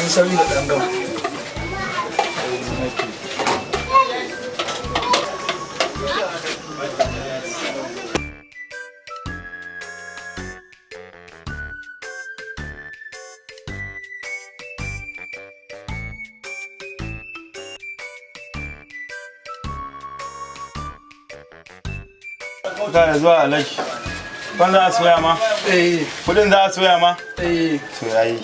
ɗan sauri da ɗan gama. Ga zuwa alaji. Ban za a soya ma? Kudin za a soya ma? To yayi.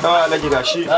Dawa alaji gashi.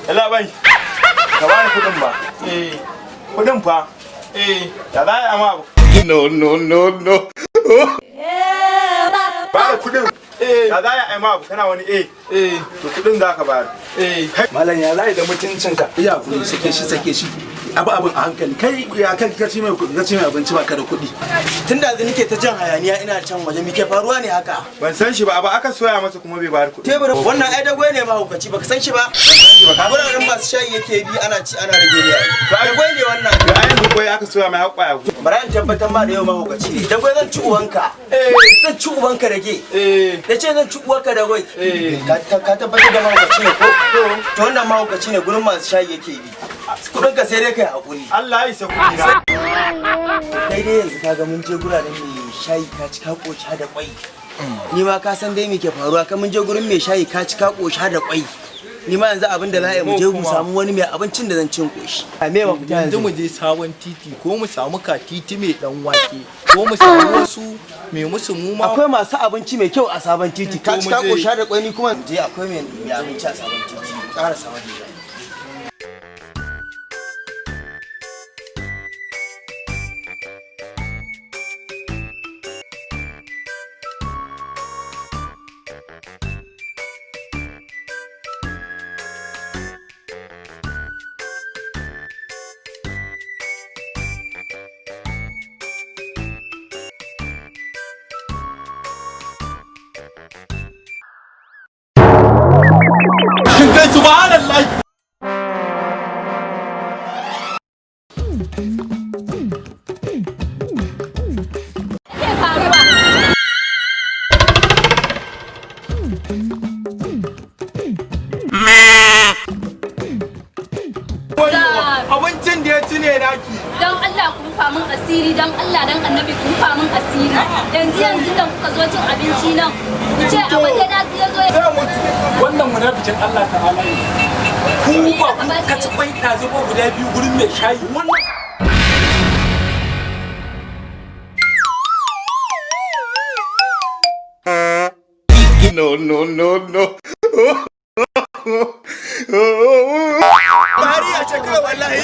Yalla bai. Ka bani kudin ba. Kudin fa. Ya za a ma. No. Ba kudin. Ya za a ma kana wani to kudin za ka bayar. Malam ya zai da mutuncinka. Iya kudi sake shi. Abin a hankali kai ya kan ka ci mai abinci ba ka da kuɗi. Tun da nake ta jan hayaniya ina can waje muke faruwa ne haka. Ban san shi ba aka soya masa kuma bai bayar kuɗi. Tebur wannan ai dagwai ne mahaukaci baka san shi ba. Wuraren masu shayi yake bi ana ci ana rage ne. Dagwai ne wannan. Ga ayin dagwai aka soya mai haƙƙa ya. Bara in tabbatar ma da yau mahaukaci ne. Dagwai zan ci uwanka. Zan ci uwanka rage. Da ce zan ci uwanka dagwai. Ka tabbatar da mahaukaci ne ko? To wannan mahaukaci ne gurin masu shayi yake bi. Kudin ka sai dai kai hakuri. Allah ya isa kudi na. Kai dai yanzu kaga mun je guraren mai shayi ka ci ka koci da kwai. Ni ma ka san dai me ke faruwa ka mun je gurin mai shayi ka ci ka koci da kwai. Ni ma yanzu abin da za a yi mu je mu samu wani mai abincin da zan cin koshi. A me ba fita yanzu mu je sabon titi ko mu samu ka titi mai dan wake ko mu samu wasu mai musu mu ma. Akwai masu abinci mai kyau a sabon titi ka ci ka koci da kwai ni kuma je akwai mai abinci a sabon titi. Ƙara sabon titi. Subhanallah. Abincin da ya ci ne naki. Don Allah ku rufa min asiri, don Allah dan Annabi ku rufa min asiri. Yanzu da kuka zo cin abinci nan, ku ce a waje na ya zo ya Wannan munafikin Allah ta'ala ne. Ku ba ku ka ci kwai ta zuba guda biyu gurin mai shayi. Wannan No. Bari a ce kawai wallahi